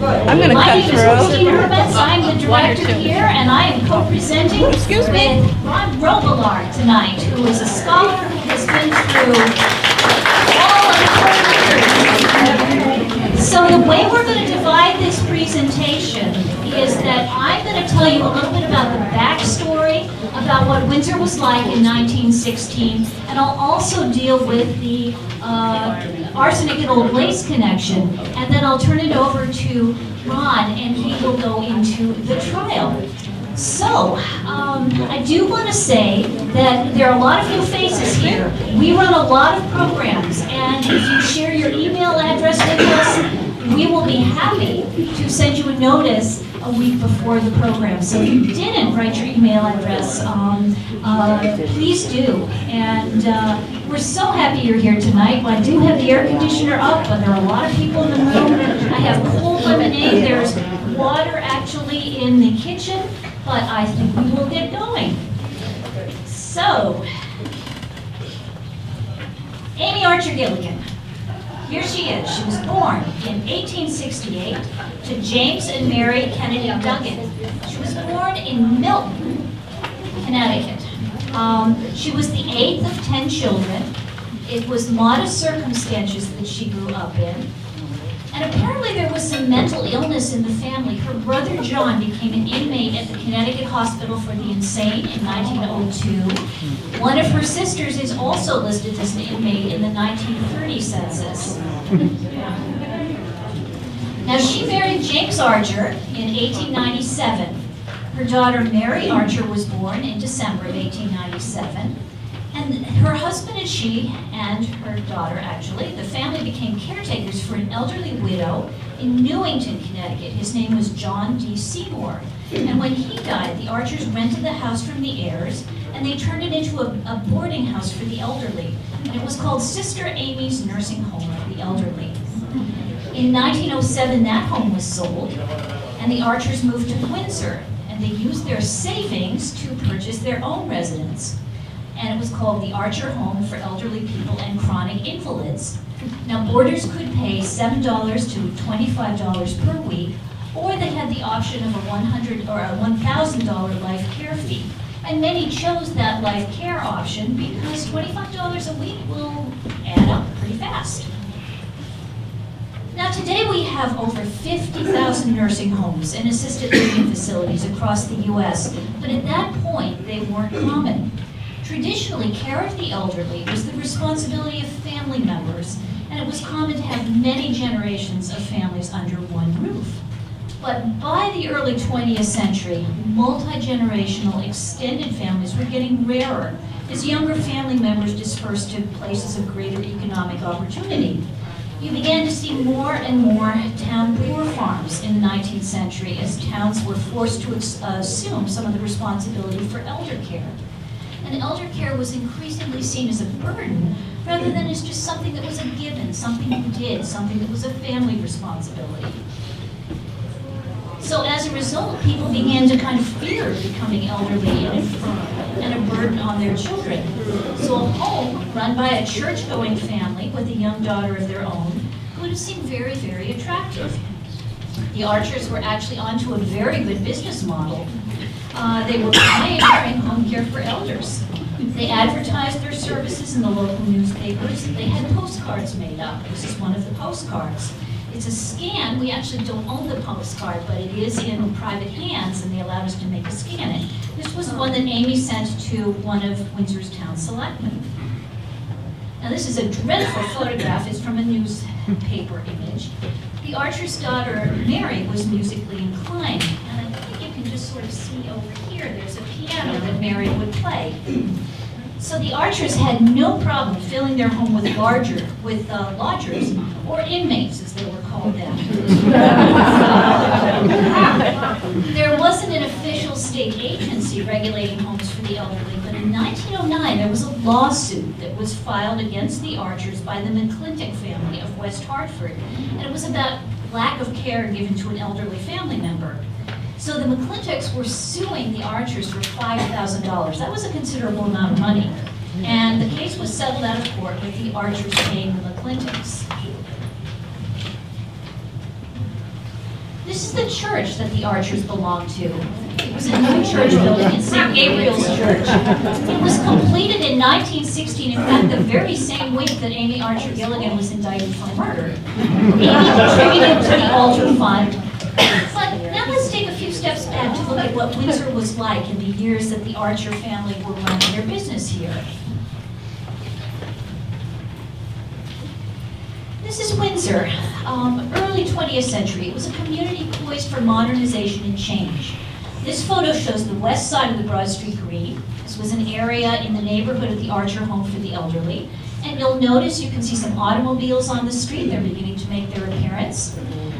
I'm going to My cut name is through. Christine Herbets. I'm the director here, and I am co-presenting with Ron Robillard tonight, who is a scholar who has been through all of the cultures. So the way we're going to divide this presentation is that I'm going to tell you a little bit about the backstory, about what Windsor was like in 1916, and I'll also deal with the Arsenic and Old Lace connection, and then I'll turn it over to Ron, and he will go into the trial. So, I do want to say that there are a lot of new faces here. We run a lot of programs, and if you share your email address with us, we will be happy to send you a notice a week before the program. So if you didn't write your email address, please do. And we're so happy you're here tonight. I do have the air conditioner up, but there are a lot of people in the room. I have cold lemonade. There's water actually in the kitchen, but I think we will get going. So, Amy Archer Gilligan. Here she is. She was born in 1868 to James and Mary Kennedy Duggan. She was born in Milton, Connecticut. She was the 8th of 10 children. It was modest circumstances that she grew up in. And apparently there was some mental illness in the family. Her brother John became an inmate at the Connecticut Hospital for the Insane in 1902. One of her sisters is also listed as an inmate in the 1930 census. Now she married James Archer in 1897. Her daughter Mary Archer was born in December of 1897. And her husband and she, and her daughter actually, the family became caretakers for an elderly widow in Newington, Connecticut. His name was John D. Seymour. And when he died, the Archers rented the house from the heirs, and they turned it into a boarding house for the elderly. And it was called Sister Amy's Nursing Home for the Elderly. In 1907, that home was sold, and the Archers moved to Windsor, and they used their savings to purchase their own residence. And it was called the Archer Home for Elderly People and Chronic Invalids. Now, boarders could pay $7 to $25 per week, or they had the option of a $100 or a $1,000 life care fee. And many chose that life care option because $25 a week will add up pretty fast. Now, today we have over 50,000 nursing homes and assisted living facilities across the U.S., but at that point, they weren't common. Traditionally, care of the elderly was the responsibility of family members, and it was common to have many generations of families under one roof. But by the early 20th century, multi-generational extended families were getting rarer as younger family members dispersed to places of greater economic opportunity. You began to see more and more town poor farms in the 19th century as towns were forced to assume some of the responsibility for elder care. And elder care was increasingly seen as a burden rather than as just something that was a given, something you did, something that was a family responsibility. So as a result, people began to kind of fear becoming elderly and infirm and a burden on their children. So a home run by a church-going family with a young daughter of their own would have seemed very, very attractive. The Archers were actually onto a very good business model. They were pioneering home care for elders. They advertised their services in the local newspapers. They had postcards made up. This is one of the postcards. It's a scan. We actually don't own the postcard, but it is in private hands, and they allowed us to make a scan. And this was one that Amy sent to one of Windsor's town selectmen. Now this is a dreadful photograph. It's from a newspaper image. The Archer's daughter, Mary, was musically inclined. And I think you can just sort of see over here, there's a piano that Mary would play. So the Archers had no problem filling their home with lodgers, or inmates as they were called then. There wasn't an official state agency regulating homes for the elderly, but in 1909 there was a lawsuit that was filed against the Archers by the McClintock family of West Hartford, and it was about lack of care given to an elderly family member. So the McClintocks were suing the Archers for $5,000. That was a considerable amount of money. And the case was settled out of court with the Archers paying the McClintocks. This is the church that the Archers belonged to. It was a new church building in St. Gabriel's Church. It was completed in 1916, in fact, the very same week that Amy Archer Gilligan was indicted for murder. Amy contributed to the altar fund. But now let's take a few steps back to look at what Windsor was like in the years that the Archer family were running their business here. This is Windsor, early 20th century. It was a community poised for modernization and change. This photo shows the west side of the Broad Street Green. This was an area in the neighborhood of the Archer home for the elderly. And you'll notice you can see some automobiles on the street. They're beginning to make their appearance.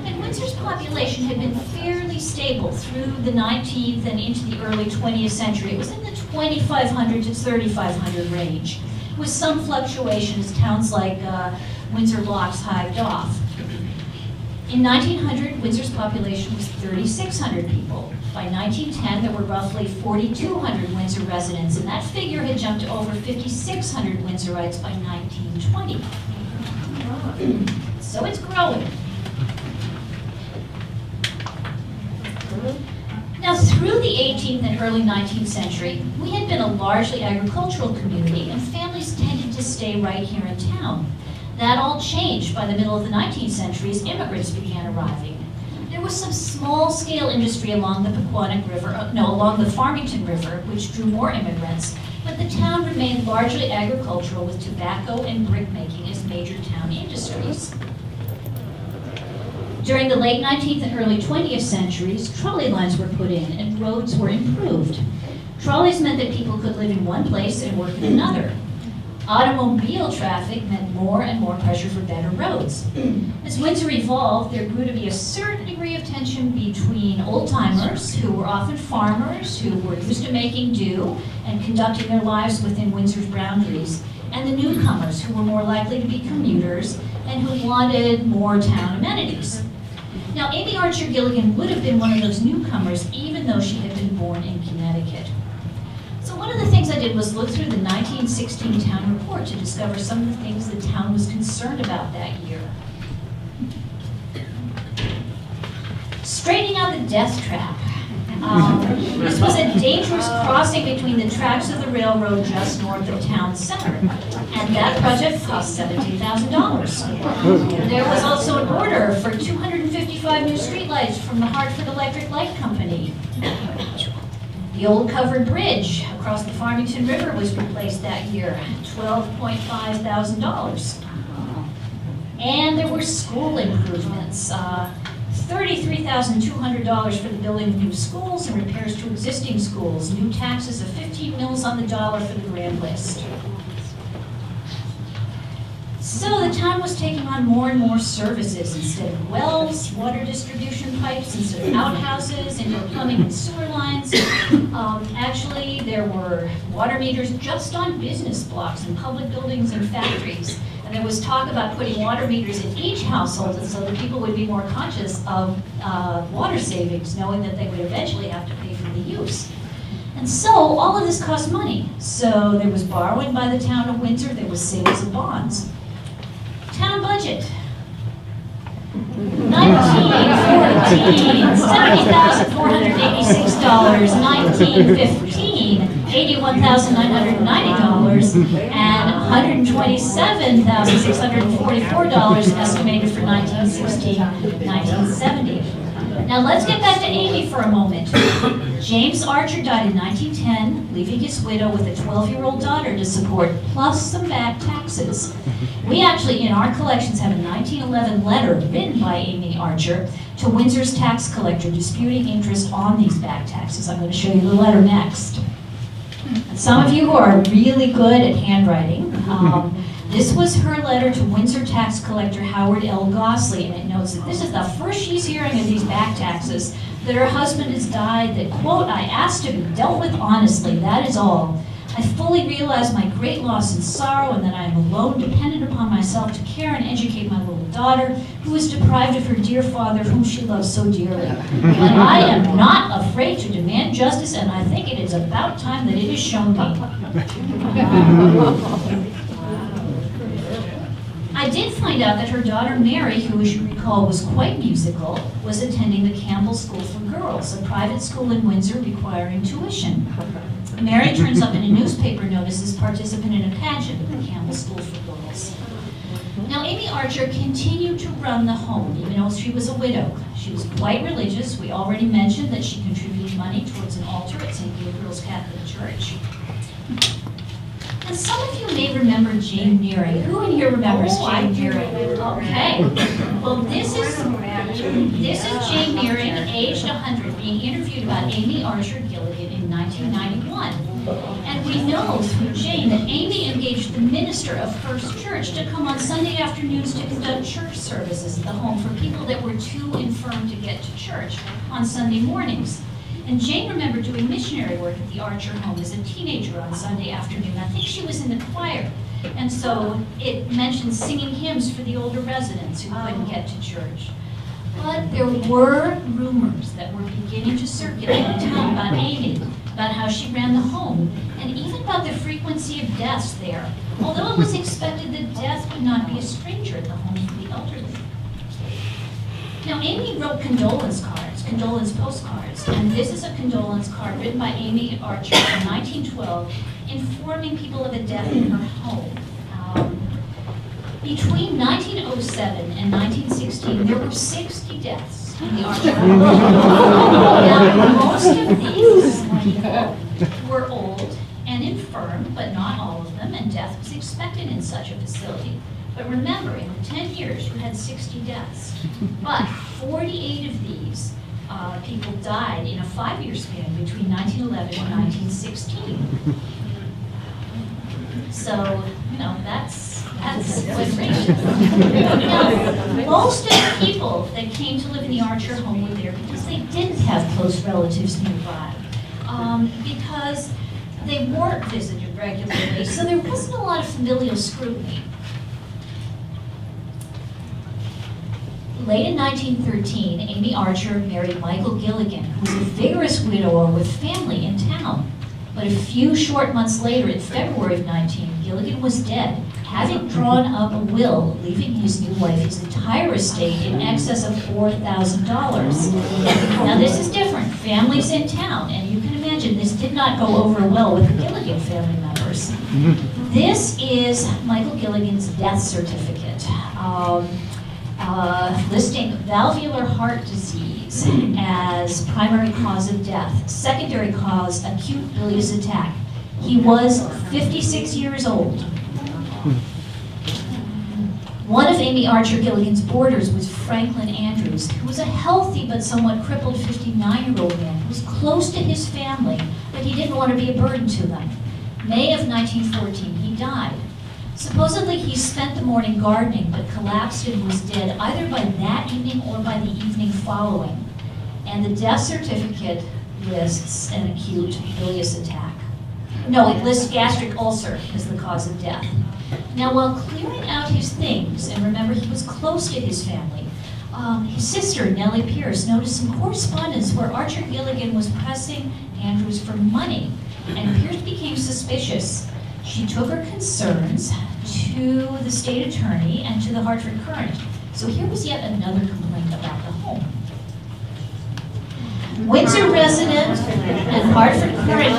And Windsor's population had been fairly stable through the 19th and into the early 20th century. It was in the 2,500 to 3,500 range, with some fluctuation as towns like Windsor Locks hived off. In 1900, Windsor's population was 3,600 people. By 1910, there were roughly 4,200 Windsor residents, and that figure had jumped to over 5,600 Windsorites by 1920. So it's growing. Now, through the 18th and early 19th century, we had been a largely agricultural community, and families tended to stay right here in town. That all changed by the middle of the 19th century as immigrants began arriving. There was some small-scale industry along the along the Farmington River, which drew more immigrants, but the town remained largely agricultural with tobacco and brick-making as major town industries. During the late 19th and early 20th centuries, trolley lines were put in and roads were improved. Trolleys meant that people could live in one place and work in another. Automobile traffic meant more and more pressure for better roads. As Windsor evolved, there grew to be a certain degree of tension between old-timers, who were often farmers, who were used to making do and conducting their lives within Windsor's boundaries, and the newcomers, who were more likely to be commuters and who wanted more town amenities. Now, Amy Archer Gilligan would have been one of those newcomers, even though she had been born in Connecticut. So one of the things I did was look through the 1916 town report to discover some of the things the town was concerned about that year. Straightening out the death trap. This was a dangerous crossing between the tracks of the railroad just north of town center, and that project cost $17,000. There was also an order for 255 new streetlights from the Hartford Electric Light Company. The old covered bridge across the Farmington River was replaced that year, $12.5 thousand. And there were school improvements, $33,200 for the building of new schools and repairs to existing schools, new taxes of 15 mils on the dollar for the grand list. So the town was taking on more and more services. Instead of wells, water distribution pipes, instead of outhouses, indoor plumbing and sewer lines. Actually, there were water meters just on business blocks and public buildings and factories. And there was talk about putting water meters in each household so that people would be more conscious of water savings, knowing that they would eventually have to pay for the use. And so all of this cost money. So there was borrowing by the town of Windsor, there was sales of bonds. Town budget. 1914, $70,486. 1915, $81,990, and $127,644 estimated for 1916, 1970. Now let's get back to Amy for a moment. James Archer died in 1910, leaving his widow with a 12-year-old daughter to support, plus some back taxes. We actually, in our collections, have a 1911 letter written by Amy Archer to Windsor's tax collector disputing interest on these back taxes. I'm going to show you the letter next. And some of you who are really good at handwriting, this was her letter to Windsor tax collector Howard L. Gossley, and it notes that this is the first she's hearing of these back taxes, that her husband has died, that, quote, I asked to be dealt with honestly, that is all. I fully realize my great loss and sorrow, and that I am alone, dependent upon myself to care and educate my little daughter, who is deprived of her dear father, whom she loves so dearly. But I am not afraid to demand justice, and I think it is about time that it is shown me. I did find out that her daughter Mary, who as you recall was quite musical, was attending the Campbell School for Girls, a private school in Windsor requiring tuition. Mary turns up in a newspaper notice as participant in a pageant at the Campbell School for Girls. Now, Amy Archer continued to run the home, even though she was a widow. She was quite religious. We already mentioned that she contributed money towards an altar at St. Gabriel's Catholic Church. And some of you may remember Jane Nearing. Who in here remembers Jane Nearing? Okay. Well, this is Jane Nearing, aged 100, being interviewed about Amy Archer Gilligan in 1991. And we know through Jane that Amy engaged the minister of First Church to come on Sunday afternoons to conduct church services at the home for people that were too infirm to get to church on Sunday mornings. And Jane remembered doing missionary work at the Archer home as a teenager on Sunday afternoon. I think she was in the choir. And so it mentioned singing hymns for the older residents who couldn't get to church. But there were rumors that were beginning to circulate in town about Amy, about how she ran the home, and even about the frequency of deaths there, although it was expected that death would not be a stranger at the home for the elderly. Now, Amy wrote condolence postcards, and this is a condolence card written by Amy Archer in 1912, informing people of a death in her home. Between 1907 and 1916, there were 60 deaths in the Archer home. Now, most of these people were old and infirm, but not all of them, and death was expected in such a facility. But remember, in the 10 years, you had 60 deaths. But 48 of these people died in a 5-year span between 1911 and 1916. So, you know, that's what rate. Now, most of the people that came to live in the Archer home were there because they didn't have close relatives nearby. Because they weren't visited regularly, so there wasn't a lot of familial scrutiny. Late in 1913, Amy Archer married Michael Gilligan, who was a vigorous widower with family in town. But a few short months later, in February of 19, Gilligan was dead, having drawn up a will leaving his new wife his entire estate in excess of $4,000. Now this is different. Families in town, and you can imagine this did not go over well with the Gilligan family members. This is Michael Gilligan's death certificate. Listing valvular heart disease as primary cause of death, secondary cause, acute bilious attack. He was 56 years old. One of Amy Archer Gilligan's boarders was Franklin Andrews, who was a healthy but somewhat crippled 59-year-old man who was close to his family, but he didn't want to be a burden to them. May of 1914, he died. Supposedly, he spent the morning gardening, but collapsed and was dead either by that evening or by the evening following. And the death certificate lists an acute bilious attack. No, it lists gastric ulcer as the cause of death. Now, while clearing out his things, and remember he was close to his family, his sister, Nellie Pierce, noticed some correspondence where Archer Gilligan was pressing Andrews for money, and Pierce became suspicious. She took her concerns to the state attorney and to the Hartford Courant. So here was yet another complaint about the home. Windsor resident and Hartford Courant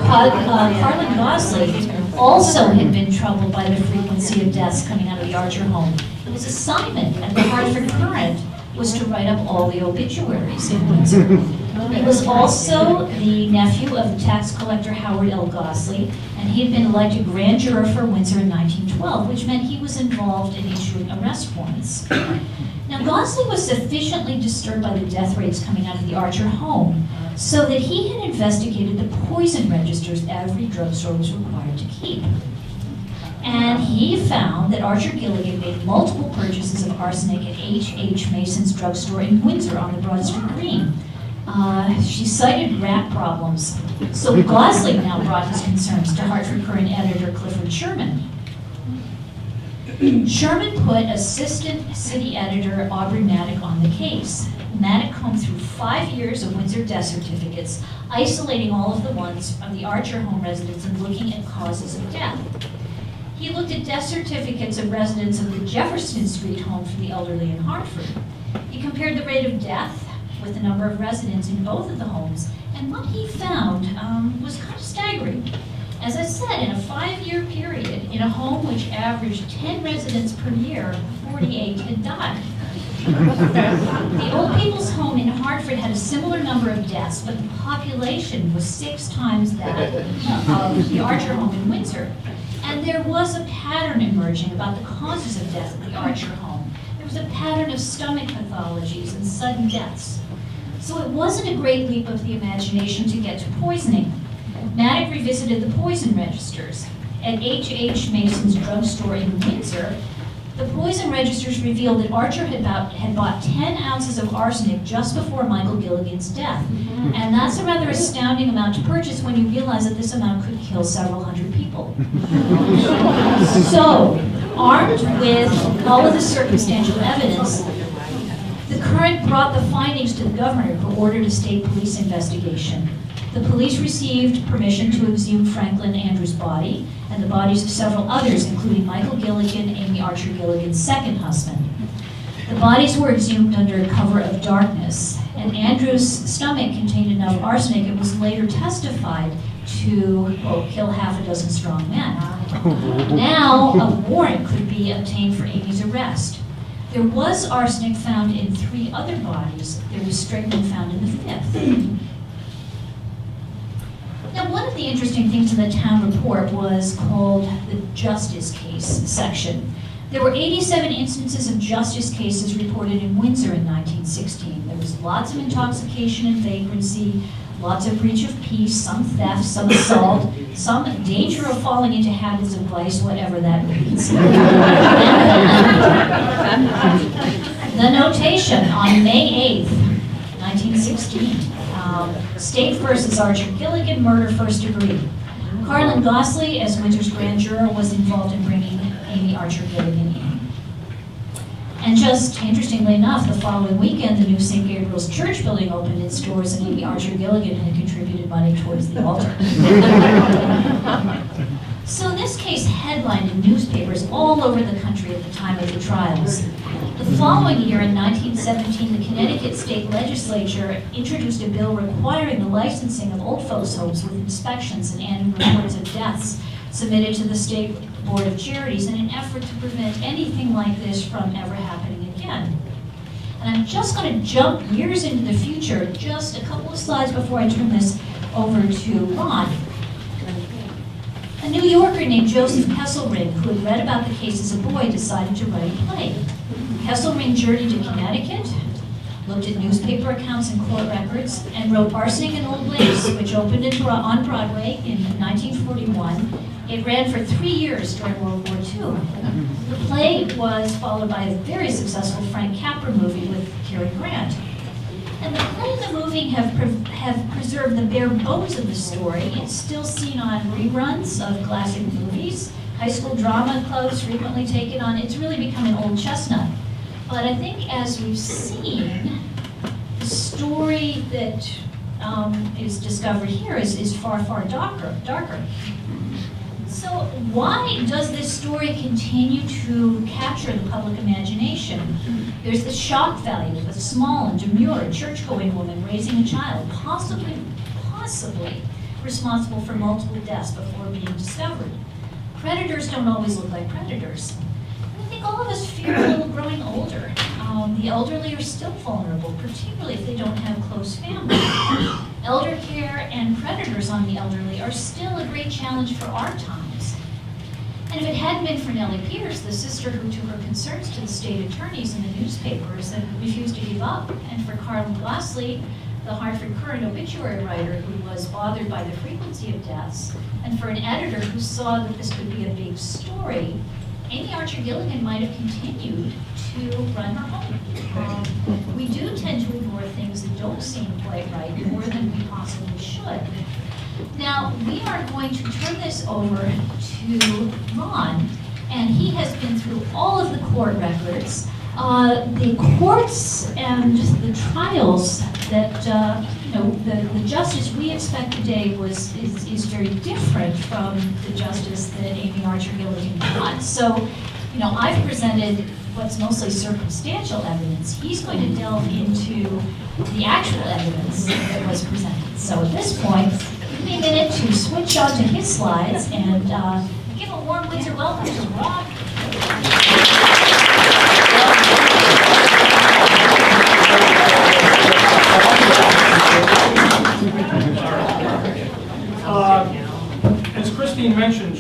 Carlin Gosley also had been troubled by the frequency of deaths coming out of the Archer home. His assignment at the Hartford Courant was to write up all the obituaries in Windsor. He was also the nephew of the tax collector Howard L. Gosley, and he had been elected grand juror for Windsor in 1912, which meant he was involved in issuing arrest warrants. Now, Gosley was sufficiently disturbed by the death rates coming out of the Archer home, so that he had investigated the poison registers every drugstore was required to keep. And he found that Archer Gilligan made multiple purchases of arsenic at H.H. Mason's drugstore in Windsor on the Broad Street Green. She cited rat problems. So Gosley now brought his concerns to Hartford Courant editor Clifford Sherman. Sherman put assistant city editor Aubrey Maddock on the case. Maddock combed through 5 years of Windsor death certificates, isolating all of the ones from the Archer home residents and looking at causes of death. He looked at death certificates of residents of the Jefferson Street home for the elderly in Hartford. He compared the rate of death with the number of residents in both of the homes, and what he found was kind of staggering. As I said, in a 5-year period, in a home which averaged 10 residents per year, 48 had died. The Old People's Home in Hartford had a similar number of deaths, but the population was 6 times that of the Archer home in Windsor. And there was a pattern emerging about the causes of death at the Archer home. There was a pattern of stomach pathologies and sudden deaths. So it wasn't a great leap of the imagination to get to poisoning. Maddock revisited the poison registers. At H.H. Mason's drugstore in Windsor, the poison registers revealed that Archer had bought 10 ounces of arsenic just before Michael Gilligan's death. And that's a rather astounding amount to purchase when you realize that this amount could kill several hundred people. So, armed with all of the circumstantial evidence, the Current brought the findings to the governor, who ordered a state police investigation. The police received permission to exhume Franklin Andrews' body and the bodies of several others, including Michael Gilligan, Amy Archer Gilligan's second husband. The bodies were exhumed under cover of darkness, and Andrews' stomach contained enough arsenic it was later testified to kill half a dozen strong men. Now, a warrant could be obtained for Amy's arrest. There was arsenic found in 3 other bodies. There was strychnine found in the 5th. Now, one of the interesting things in the town report was called the justice case section. There were 87 instances of justice cases reported in Windsor in 1916. There was lots of intoxication and vagrancy, lots of breach of peace, some theft, some assault, some danger of falling into habits of vice, whatever that means. The notation on May 8th, 1916. State versus Archer Gilligan, murder first degree. Carlin Gosley, as Windsor's grand juror, was involved in bringing Amy Archer Gilligan in. And just interestingly enough, the following weekend, the new St. Gabriel's Church building opened its doors, and Amy Archer Gilligan had contributed money towards the altar. So this case headlined in newspapers all over the country at the time of the trials. The following year, in 1917, the Connecticut State Legislature introduced a bill requiring the licensing of old folks' homes with inspections and annual reports of deaths submitted to the State Board of Charities in an effort to prevent anything like this from ever happening again. And I'm just going to jump years into the future, just a couple of slides before I turn this over to Ron. A New Yorker named Joseph Kesselring, who had read about the case as a boy, decided to write a play. Kesselring journeyed to Connecticut, looked at newspaper accounts and court records, and wrote Arsenic and Old Lace, which opened on Broadway in 1941. It ran for 3 years during World War II. The play was followed by a very successful Frank Capra movie with Cary Grant. And the play and the movie have preserved the bare bones of the story. It's still seen on reruns of classic movies. High school drama clubs frequently take it on. It's really become an old chestnut. But I think as we've seen, the story that is discovered here is far, far darker. So why does this story continue to capture the public imagination? There's the shock value of a small and demure church-going woman raising a child, possibly responsible for multiple deaths before being discovered. Predators don't always look like predators. And I think all of us fear a little growing older. The elderly are still vulnerable, particularly if they don't have close family. Elder care and predators on the elderly are still a great challenge for our times. And if it hadn't been for Nellie Pierce, the sister who took her concerns to the state attorneys and the newspapers and refused to give up, and for Carlin Gosley, the Hartford Current obituary writer who was bothered by the frequency of deaths, and for an editor who saw that this could be a big story, Amy Archer Gilligan might have continued to run her home. We do tend to ignore things that don't seem quite right more than we possibly should. Now, we are going to turn this over to Ron, and he has been through all of the court records. The courts and the trials that the justice we expect today is very different from the justice that Amy Archer Gilligan got. So, I've presented what's mostly circumstantial evidence. He's going to delve into the actual evidence that was presented. So at this point, give me a minute to switch on to his slides and give a warm Windsor welcome to Rob. As Christine mentioned,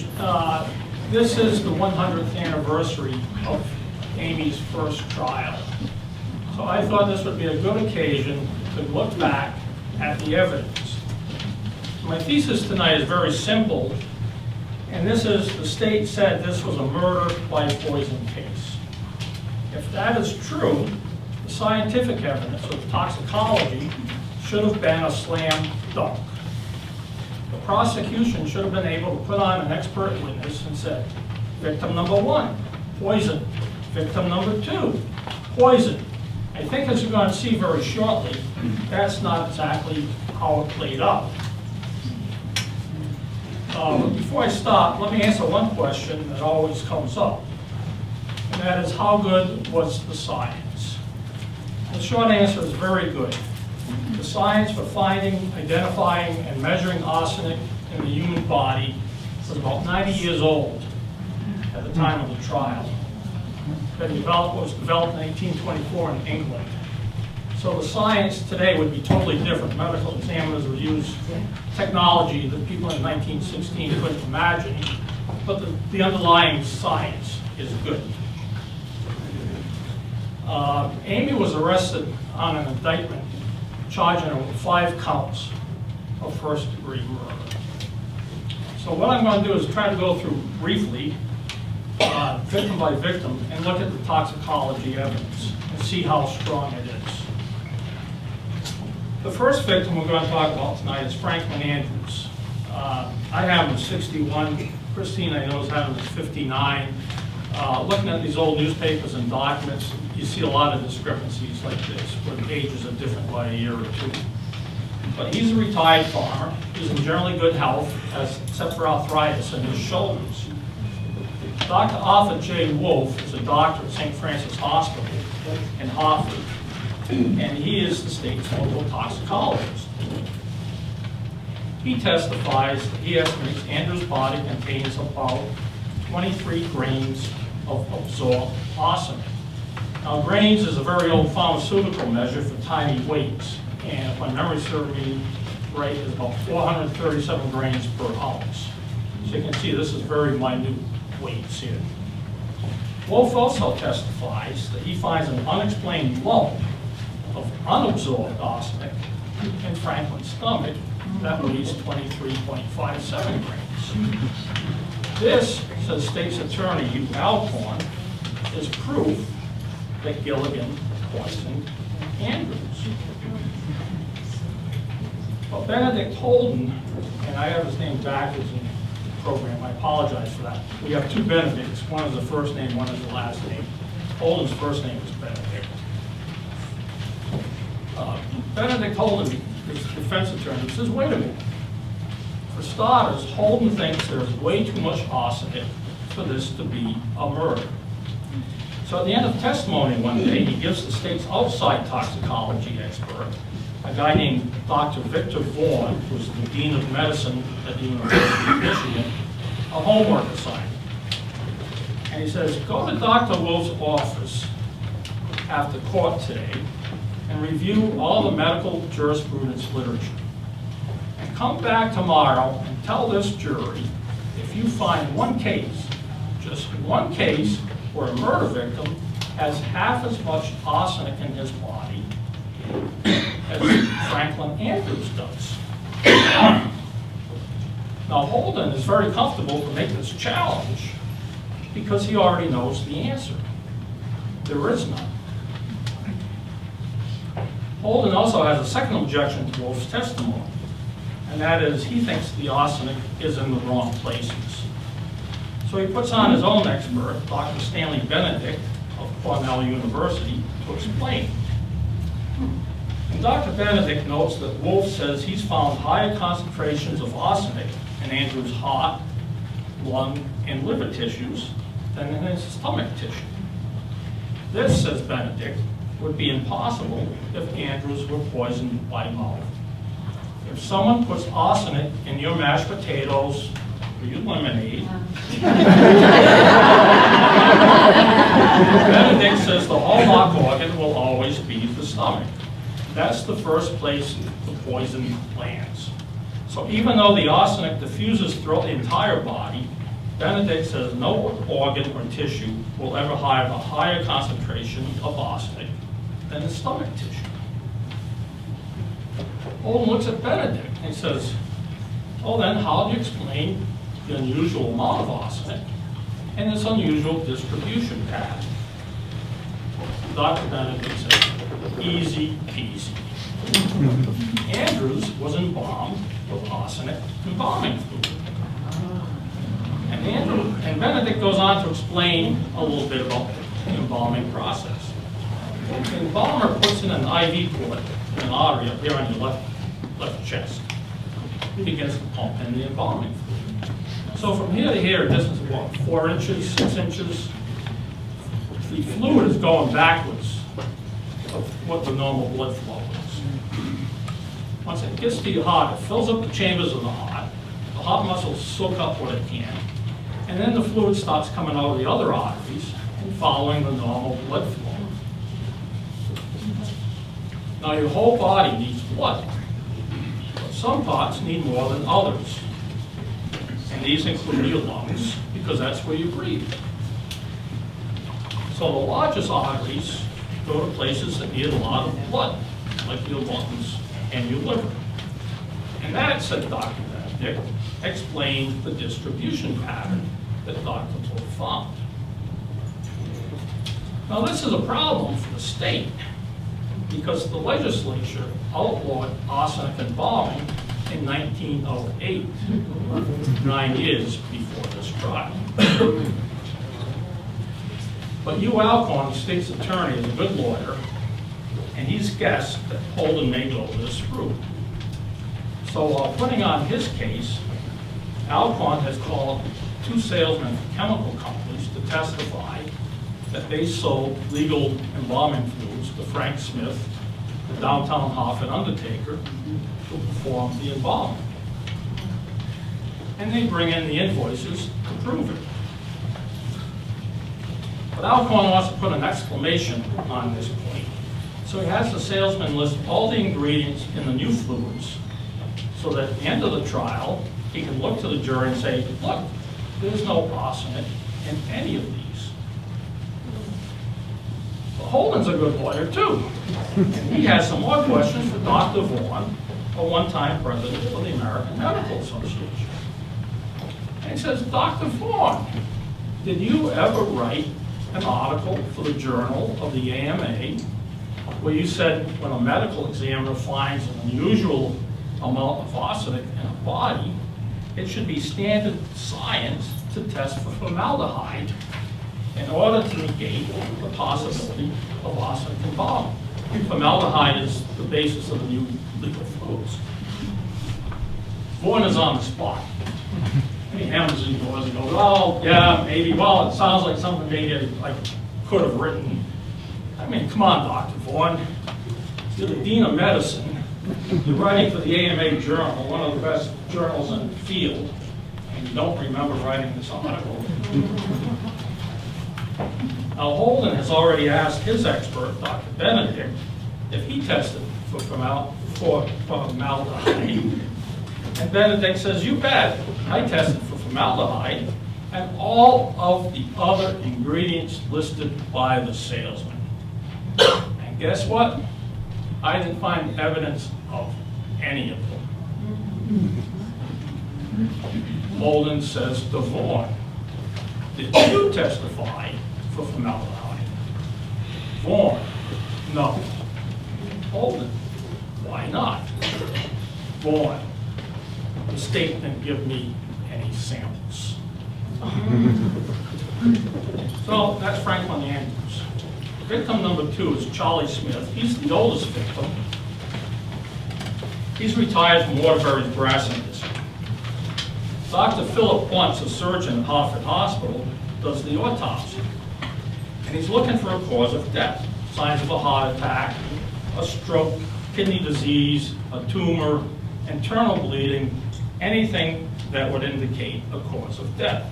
this is the 100th anniversary of Amy's first trial. So I thought this would be a good occasion to look back at the evidence. My thesis tonight is very simple, and this is: the state said this was a murder by poison case. If that is true, the scientific evidence of toxicology should have been a slam dunk. The prosecution should have been able to put on an expert witness and said, victim number 1, poison. Victim number 2, poison. I think, as you're going to see very shortly, that's not exactly how it played out. But before I start, let me answer one question that always comes up, and that is, how good was the science? The short answer is very good. The science for finding, identifying, and measuring arsenic in the human body was about 90 years old at the time of the trial. It was developed in 1824 in England. So the science today would be totally different. Medical examiners would use technology that people in 1916 couldn't imagine, but the underlying science is good. Amy was arrested on an indictment charging her with 5 counts of first-degree murder. So what I'm going to do is try to go through briefly, victim by victim, and look at the toxicology evidence and see how strong it is. The first victim we're going to talk about tonight is Franklin Andrews. I have him as 61. Christine, I know, has had him as 59. Looking at these old newspapers and documents, you see a lot of discrepancies like this, where the ages are different by a year or 2. But he's a retired farmer. He's in generally good health, except for arthritis in his shoulders. Dr. Arthur J. Wolfe is a doctor at St. Francis Hospital in Hartford, and he is the state's local toxicologist. He testifies that he estimates Andrews' body contains about 23 grains of absorbed arsenic. Now, grains is a very old pharmaceutical measure for tiny weights, and if my memory serves me right, is about 437 grains per ounce. So you can see this is very minute weights here. Wolfe also testifies that he finds an unexplained lump of unabsorbed arsenic in Franklin's stomach that weighs 23.57 grains. This, says State's Attorney Hugh Alcorn, is proof that Gilligan poisoned Andrews. Well, Benedict Holden, and I have his name backwards in the program, I apologize for that. We have 2 Benedicts. One is the first name, one is the last name. Holden's first name is Benedict. Benedict Holden, his defense attorney, says, wait a minute. For starters, Holden thinks there's way too much arsenic for this to be a murder. So at the end of testimony one day, he gives the state's outside toxicology expert, a guy named Dr. Victor Vaughan, who's the Dean of Medicine at the University of Michigan, a homework assignment. And he says, go to Dr. Wolfe's office after court today and review all the medical jurisprudence literature. And come back tomorrow and tell this jury if you find one case, just one case, where a murder victim has half as much arsenic in his body as Franklin Andrews does. Now, Holden is very comfortable to make this challenge because he already knows the answer. There is none. Holden also has a second objection to Wolfe's testimony, and that is he thinks the arsenic is in the wrong places. So he puts on his own expert, Dr. Stanley Benedict of Cornell University, to explain. And Dr. Benedict notes that Wolf says he's found higher concentrations of arsenic in Andrew's heart, lung, and liver tissues than in his stomach tissue. This, says Benedict, would be impossible if Andrews were poisoned by mouth. If someone puts arsenic in your mashed potatoes or your lemonade, Benedict says the hallmark organ will always be the stomach. That's the first place the poison lands. So even though the arsenic diffuses throughout the entire body, Benedict says no organ or tissue will ever have a higher concentration of arsenic than the stomach tissue. Holden looks at Benedict and he says, well then, how do you explain the unusual amount of arsenic and its unusual distribution pattern? Dr. Benedict says, easy peasy. Andrews was embalmed with arsenic embalming fluid. And Benedict goes on to explain a little bit about the embalming process. The embalmer puts in an IV port in an artery up here on your left chest. He begins to pump in the embalming fluid. So from here to here, a distance of what, 4 inches, 6 inches? The fluid is going backwards of what the normal blood flow is. Once it gets to your heart, it fills up the chambers of the heart muscles soak up what it can, and then the fluid starts coming out of the other arteries and following the normal blood flow. Now your whole body needs blood, but some parts need more than others. And these include your lungs, because that's where you breathe. So the largest arteries go to places that need a lot of blood, like your lungs and your liver. And that, said Dr. Benedict, explains the distribution pattern that Dr. Wolf found. Now this is a problem for the state, because the legislature outlawed arsenic embalming in 1908, 9 years before this trial. But Hugh Alcorn, the state's attorney, is a good lawyer, and he's guessed that Holden may go this route. So while putting on his case, Alcorn has called 2 salesmen from chemical companies to testify that they sold legal embalming fluids to Frank Smith, the downtown Hartford undertaker, to perform the embalming. And they bring in the invoices to prove it. But Alcorn wants to put an exclamation on this point. So he has the salesman list all the ingredients in the new fluids, so that at the end of the trial, he can look to the jury and say, look, there's no arsenic in any of these. But Holden's a good lawyer too. And he has some more questions for Dr. Vaughan, a one-time president of the American Medical Association. And he says, Dr. Vaughan, did you ever write an article for the Journal of the AMA where you said when a medical examiner finds an unusual amount of arsenic in a body, it should be standard science to test for formaldehyde in order to negate the possibility of arsenic embalming? Formaldehyde is the basis of the new legal fluids. Vaughan is on the spot. He hammers his doors and goes, oh, yeah, maybe. Well, it sounds like something maybe I could have written. I mean, come on, Dr. Vaughan. You're the Dean of Medicine. You're writing for the AMA Journal, one of the best journals in the field, and you don't remember writing this article. Now, Holden has already asked his expert, Dr. Benedict, if he tested for formaldehyde. And Benedict says, you bet, I tested for formaldehyde and all of the other ingredients listed by the salesman. And guess what? I didn't find evidence of any of them. Holden says to Vaughan, did you testify for formaldehyde? Vaughan, no. Holden, why not? Vaughan, the state didn't give me any samples. So that's Franklin Andrews. Victim number 2 is Charlie Smith. He's the oldest victim, He's retired from Waterbury's brass industry. Dr. Philip Bunce, a surgeon at Hartford Hospital, does the autopsy. And he's looking for a cause of death. Signs of a heart attack, a stroke, kidney disease, a tumor, internal bleeding, anything that would indicate a cause of death.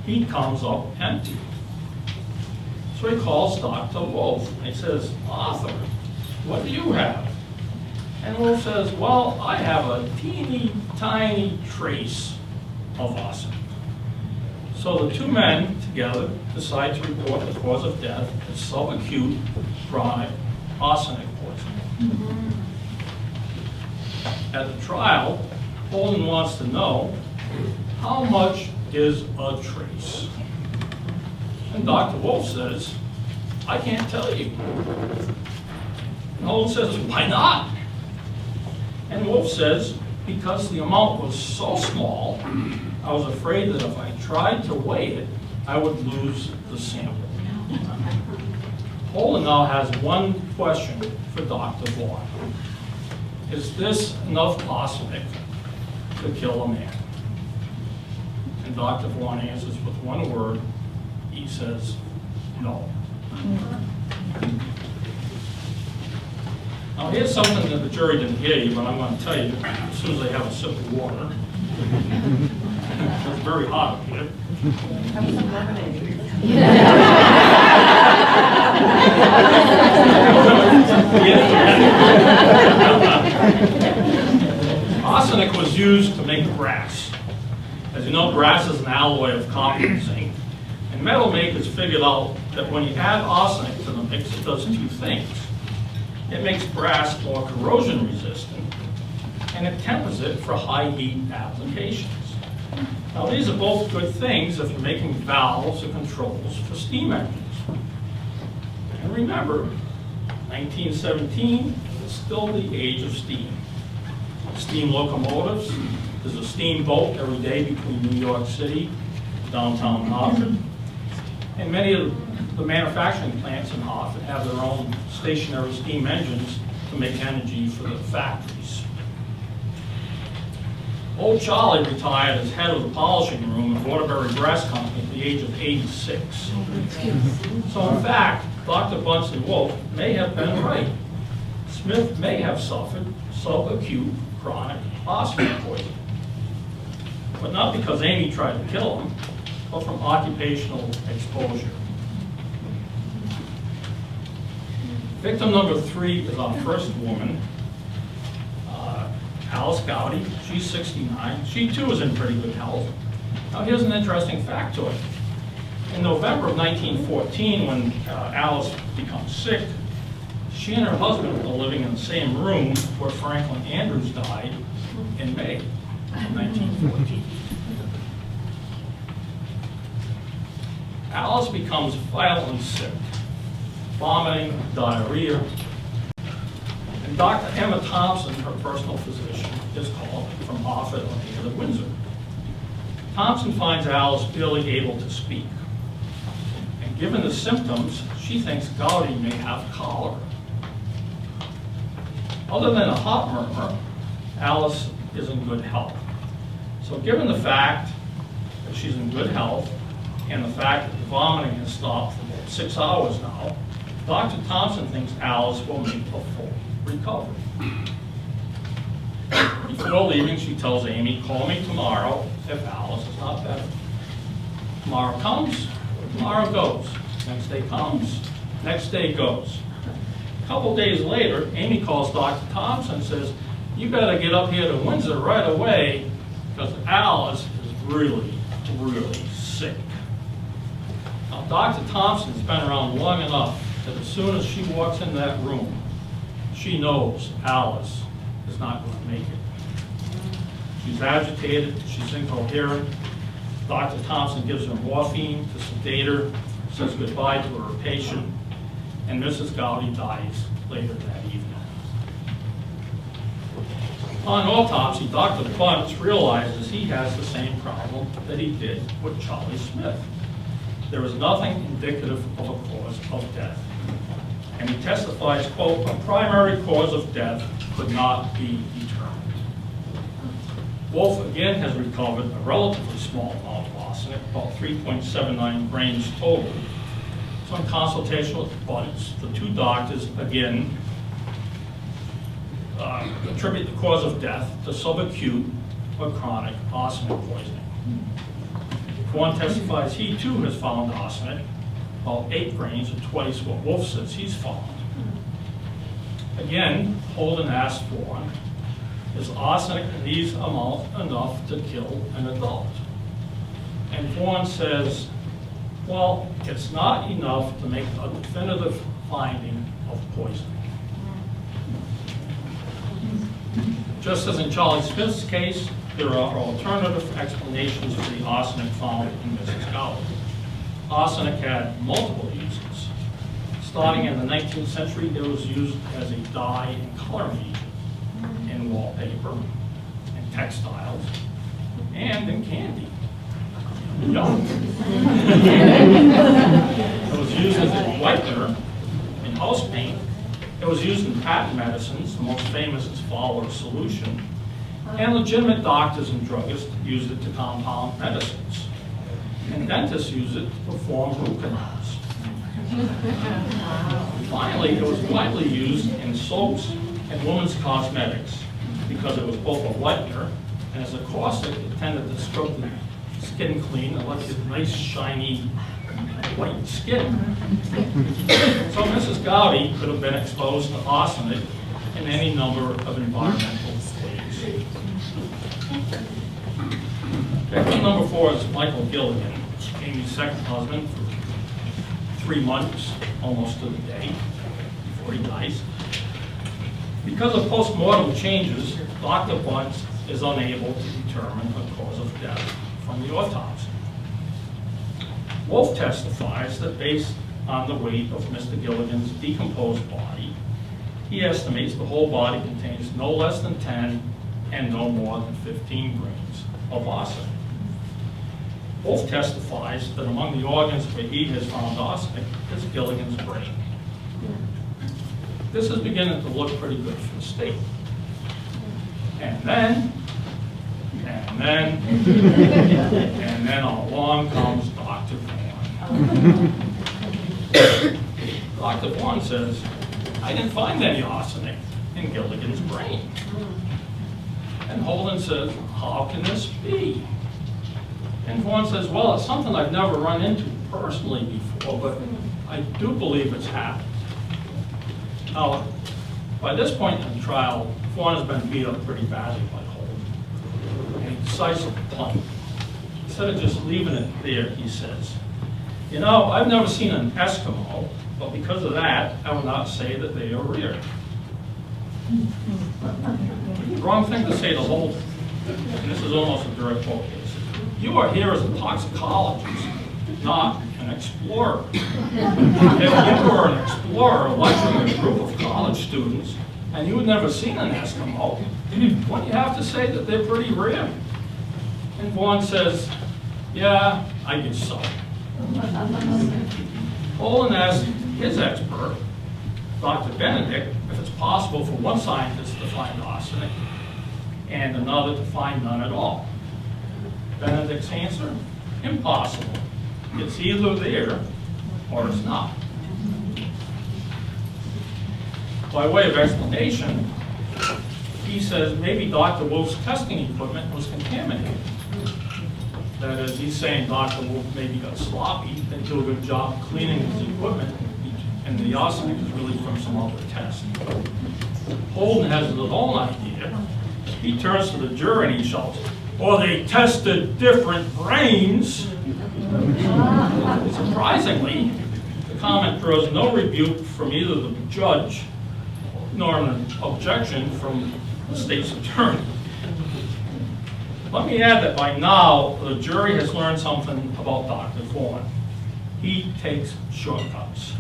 He comes up empty. So he calls Dr. Wolf and he says, Arthur, what do you have? And Wolf says, well, I have a teeny tiny trace of arsenic. So the two men together decide to report the cause of death as subacute chronic arsenic poisoning. At the trial, Holden wants to know, how much is a trace? And Dr. Wolf says, I can't tell you. And Holden says, why not? And Wolf says, because the amount was so small, I was afraid that if I tried to weigh it, I would lose the sample. Holden now has one question for Dr. Vaughn. Is this enough arsenic to kill a man? And Dr. Vaughn answers with one word. He says, no. Now here's something that the jury didn't hear you, but I'm going to tell you as soon as they have a sip of water. It's very hot up here. Have some lemonade. Arsenic was used to make brass. As you know, brass is an alloy of copper and zinc. And metal makers figured out that when you add arsenic to the mix, it does two things. It makes brass more corrosion resistant, and it tempers it for high heat applications. Now these are both good things if you're making valves or controls for steam engines. And remember, 1917 is still the age of steam. Steam locomotives, there's a steamboat every day between New York City and downtown Hartford. And many of the manufacturing plants in Hartford have their own stationary steam engines to make energy for the factories. Old Charlie retired as head of the polishing room at Waterbury Brass Company at the age of 86. So in fact, Dr. Bunce Wolf may have been right. Smith may have suffered subacute chronic arsenic poisoning. But not because Amy tried to kill him, but from occupational exposure. Victim number 3 is our first woman, Alice Gowdy. She's 69. She too is in pretty good health. Now here's an interesting factoid. In November of 1914, when Alice becomes sick, she and her husband are living in the same room where Franklin Andrews died in May of 1914. Alice becomes violently sick, vomiting, diarrhea, and Dr. Emma Thompson, her personal physician, is called from Hartford on here to Windsor. Thompson finds Alice barely able to speak, and given the symptoms, she thinks Gowdy may have cholera. Other than a hot murmur, Alice is in good health. So given the fact that she's in good health, and the fact that the vomiting has stopped for about 6 hours now, Dr. Thompson thinks Alice will make a full recovery. Before leaving, she tells Amy, call me tomorrow if Alice is not better. Tomorrow comes, tomorrow goes. Next day comes, next day goes. A couple days later, Amy calls Dr. Thompson and says, you better get up here to Windsor right away because Alice is really, really sick. Now, Dr. Thompson's been around long enough that as soon as she walks in that room, she knows Alice is not going to make it. She's agitated, she's incoherent. Dr. Thompson gives her morphine to sedate her, says goodbye to her patient, and Mrs. Gowdy dies later that evening. On autopsy, Dr. Bunce realizes he has the same problem that he did with Charlie Smith. There is nothing indicative of a cause of death. And he testifies, quote, a primary cause of death could not be Wolf again has recovered a relatively small amount of arsenic, about 3.79 grains total. So in consultation with Bunce, the two doctors again attribute the cause of death to subacute or chronic arsenic poisoning. Vaughan testifies he too has found arsenic, about 8 grains, or twice what Wolf says he's found. Again, Holden asked Vaughan, is arsenic in these amounts enough to kill an adult? And Vaughan says, well, it's not enough to make a definitive finding of poisoning. Just as in Charlie Smith's case, there are alternative explanations for the arsenic found in Mrs. Gowdy. Arsenic had multiple uses. Starting in the 19th century, it was used as a dye and coloring agent in wallpaper, in textiles, and in candy. Yum. It was used as a whitener in house paint. It was used in patent medicines, the most famous is Fowler's solution. And legitimate doctors and druggists used it to compound medicines. And dentists use it to perform root canals. Finally, it was widely used in soaps and women's cosmetics because it was both a whitener and as a caustic, it tended to scrub the skin clean and left it nice, shiny, white skin. So Mrs. Gowdy could have been exposed to arsenic in any number of environmental ways. Victim number 4 is Michael Gilligan, Amy's second husband for 3 months, almost to the day, before he dies. Because of post-mortem changes, Dr. Bunce is unable to determine the cause of death from the autopsy. Wolf testifies that based on the weight of Mr. Gilligan's decomposed body, he estimates the whole body contains no less than 10 and no more than 15 grains of arsenic. Wolf testifies that among the organs where he has found arsenic is Gilligan's brain. This is beginning to look pretty good for the state. And then along comes Dr. Vaughan. Dr. Vaughan says, I didn't find any arsenic in Gilligan's brain. And Holden says, how can this be? And Vaughan says, well, it's something I've never run into personally before, but I do believe it's happened. Now, by this point in the trial, Vaughan has been beat up pretty badly by Holden. And he decides to punt. Instead of just leaving it there, he says, you know, I've never seen an Eskimo, but because of that, I will not say that they are rare. Wrong thing to say to Holden. And this is almost a direct quote. You are here as a toxicologist, not an explorer. If you were an explorer lecturing a group of college students and you had never seen an Eskimo, wouldn't you have to say that they're pretty rare? And Vaughan says, yeah, I guess so. Holden asked his expert, Dr. Benedict, if it's possible for one scientist to find arsenic and another to find none at all. Benedict's answer, impossible. It's either there or it's not. By way of explanation, he says maybe Dr. Wolf's testing equipment was contaminated. That is, he's saying Dr. Wolf maybe got sloppy, didn't do a good job cleaning his equipment, and the arsenic is really from some other test. Holden has his own idea. He turns to the jury and he shouts, well, they tested different brains. Surprisingly, the comment draws no rebuke from either the judge nor an objection from the state's attorney. Let me add that by now, the jury has learned something about Dr. Vaughan. He takes shortcuts.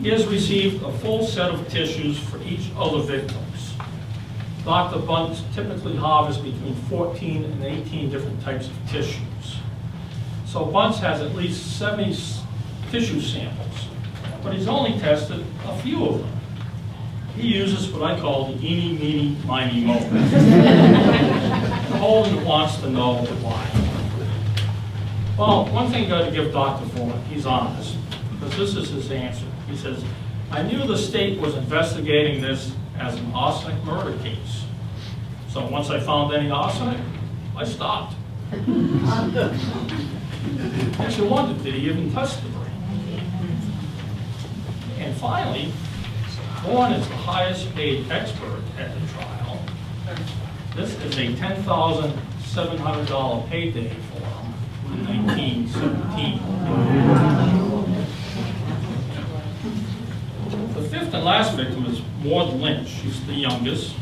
He has received a full set of tissues for each of the victims. Dr. Bunce typically harvests between 14 and 18 different types of tissues. So Bunce has at least 70 tissue samples, but he's only tested a few of them. He uses what I call the eeny, meeny, miny, mo. Holden wants to know why. Well, one thing you got to give Dr. Vaughan, he's honest, because this is his answer. He says, I knew the state was investigating this as an arsenic murder case. So once I found any arsenic, I stopped. And she wondered, did he even touch the brain? And finally, Vaughan is the highest paid expert at the trial. This is a $10,700 payday for him in 1917. The fifth and last victim is Maud Lynch. She's the youngest.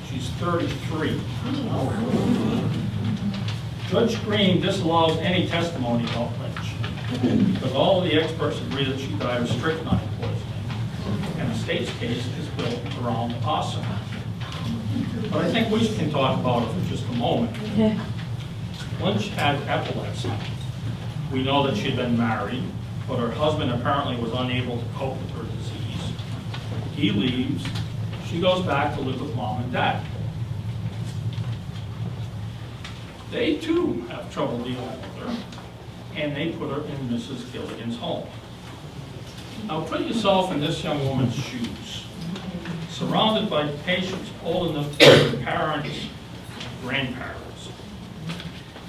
She's 33. Judge Green disallows any testimony about Lynch because all of the experts agree that she died of strychnine poisoning, and the state's case is built around arsenic. But I think we can talk about it for just a moment. Lynch had epilepsy. We know that she had been married, but her husband apparently was unable to cope with her disease. He leaves. She goes back to live with mom and dad. They too have trouble dealing with her, and they put her in Mrs. Gilligan's home. Now put yourself in this young woman's shoes, surrounded by patients old enough to be her parents, grandparents.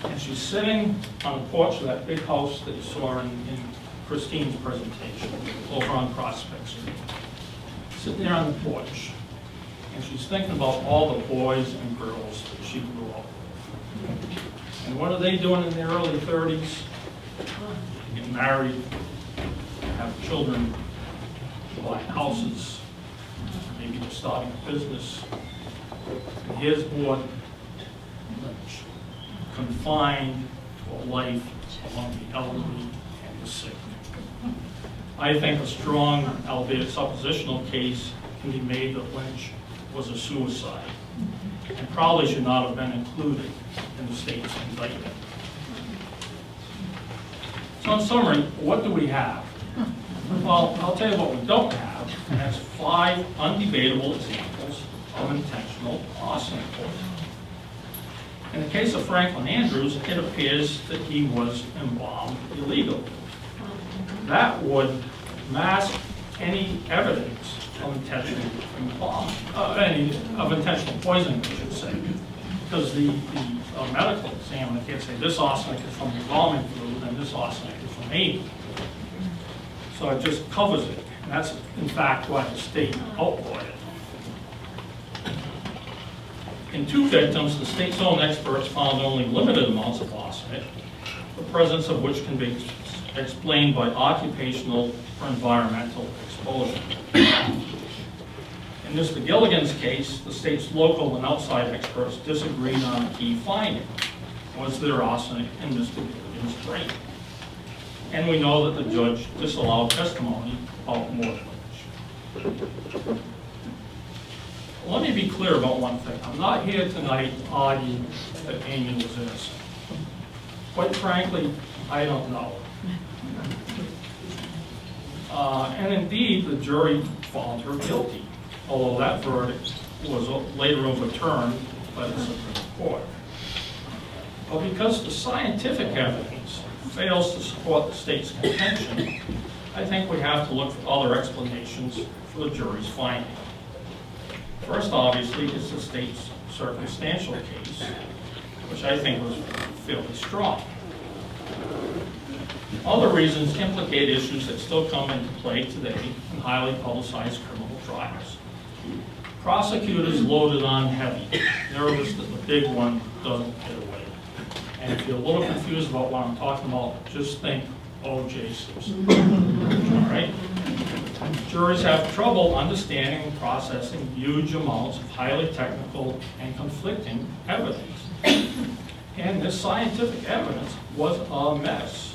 And she's sitting on the porch of that big house that you saw in Christine's presentation over on Prospect Street. Sitting there on the porch, and she's thinking about all the boys and girls that she grew up with. And what are they doing in their early 30s? Get married, have children, buy houses, maybe they're starting a business. And here's Maud Lynch, confined to a life among the elderly and the sick. I think a strong, albeit suppositional case can be made that Lynch was a suicide and probably should not have been included in the state's indictment. So in summary, what do we have? Well, I'll tell you what we don't have, and that's 5 undebatable examples of intentional arsenic poisoning. In the case of Franklin Andrews, it appears that he was embalmed illegally. That would mask any evidence of intentional embalming, of intentional poisoning, I should say, because the medical examiner can't say this arsenic is from the embalming fluid and this arsenic is from Amy. So it just covers it, and that's in fact why the state outlawed it. In 2 victims, the state's own experts found only limited amounts of arsenic, the presence of which can be explained by occupational or environmental exposure. In Mr. Gilligan's case, the state's local and outside experts disagreed on a key finding. Was there arsenic in Mr. Gilligan's brain? And we know that the judge disallowed testimony about Maud Lynch. Let me be clear about one thing. I'm not here tonight to argue that Amy was innocent. Quite frankly, I don't know. And indeed, the jury found her guilty, although that verdict was later overturned by the Supreme Court. But because the scientific evidence fails to support the state's contention, I think we have to look for other explanations for the jury's finding. First, obviously, is the state's circumstantial case, which I think was fairly strong. Other reasons implicate issues that still come into play today in highly publicized criminal trials. Prosecutors loaded on heavy, nervous that the big one doesn't get away. And if you're a little confused about what I'm talking about, just think O.J. Simpson. All right? Juries have trouble understanding and processing huge amounts of highly technical and conflicting evidence. And this scientific evidence was a mess.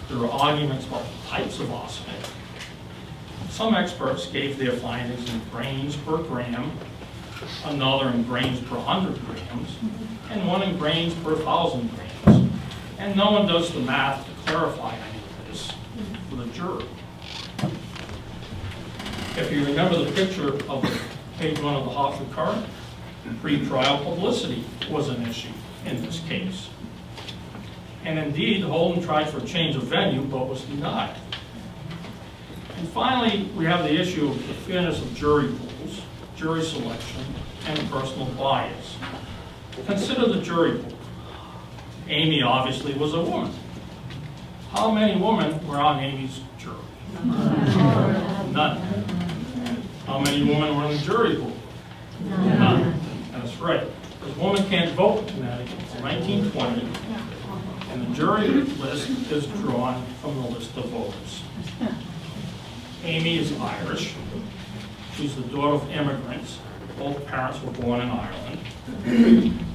There were arguments about the types of arsenic. Some experts gave their findings in grains per gram, another in grains per 100 grams, and one in grains per 1,000 grams. And no one does the math to clarify any of this for the jury. If you remember the picture of page 1 of the Hartford Courant, Pre-trial publicity was an issue in this case. And indeed, Holden tried for a change of venue, but was denied. And finally, we have the issue of the fairness of jury pools, jury selection, and personal bias. Consider the jury pool. Amy obviously was a woman. How many women were on Amy's jury? None. How many women were in the jury pool? None. That's right. Because women can't vote in Connecticut until 1920, and the jury list is drawn from the list of voters. Amy is Irish. She's the daughter of immigrants. Both parents were born in Ireland.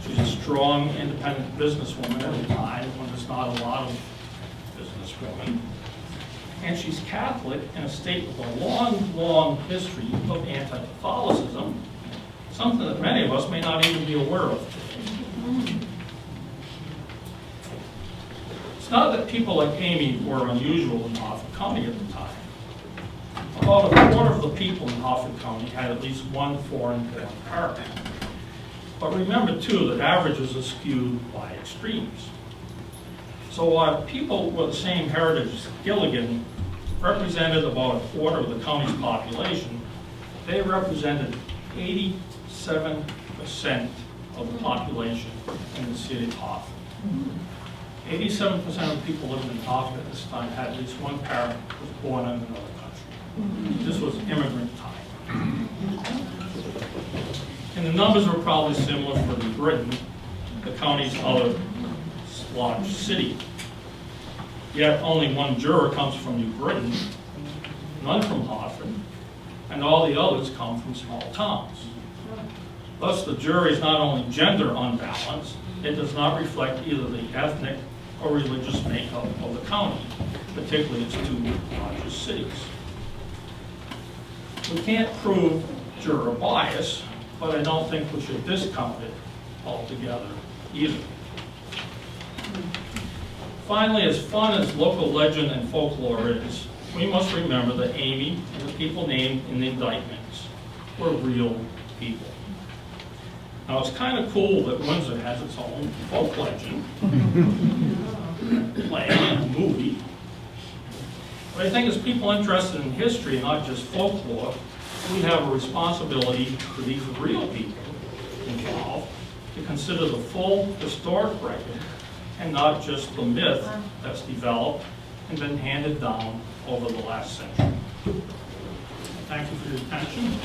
She's a strong, independent businesswoman at a time when there's not a lot of businesswomen. And she's Catholic in a state with a long, long history of anti-Catholicism, something that many of us may not even be aware of today. It's not that people like Amy were unusual in Harford County at the time. About a quarter of the people in Harford County had at least one foreign-born parent. But remember, too, that averages are skewed by extremes. So while people with the same heritage as Gilligan represented about a quarter of the county's population, they represented 87% of the population in the city of Harford. 87% of the people living in Harford at this time had at least one parent who was born in another country. This was immigrant time. And the numbers were probably similar for New Britain, the county's other large city. Yet only one juror comes from New Britain, none from Hartford, and all the others come from small towns. Thus, the jury is not only gender unbalanced, it does not reflect either the ethnic or religious makeup of the county, particularly its two largest cities. We can't prove juror bias, but I don't think we should discount it altogether either. Finally, as fun as local legend and folklore is, we must remember that Amy and the people named in the indictments were real people. Now, it's kind of cool that Windsor has its own folk legend, play, and movie. But I think as people interested in history and not just folklore, we have a responsibility for these real people involved to consider the full historic record and not just the myth that's developed and been handed down over the last century. Thank you for your attention.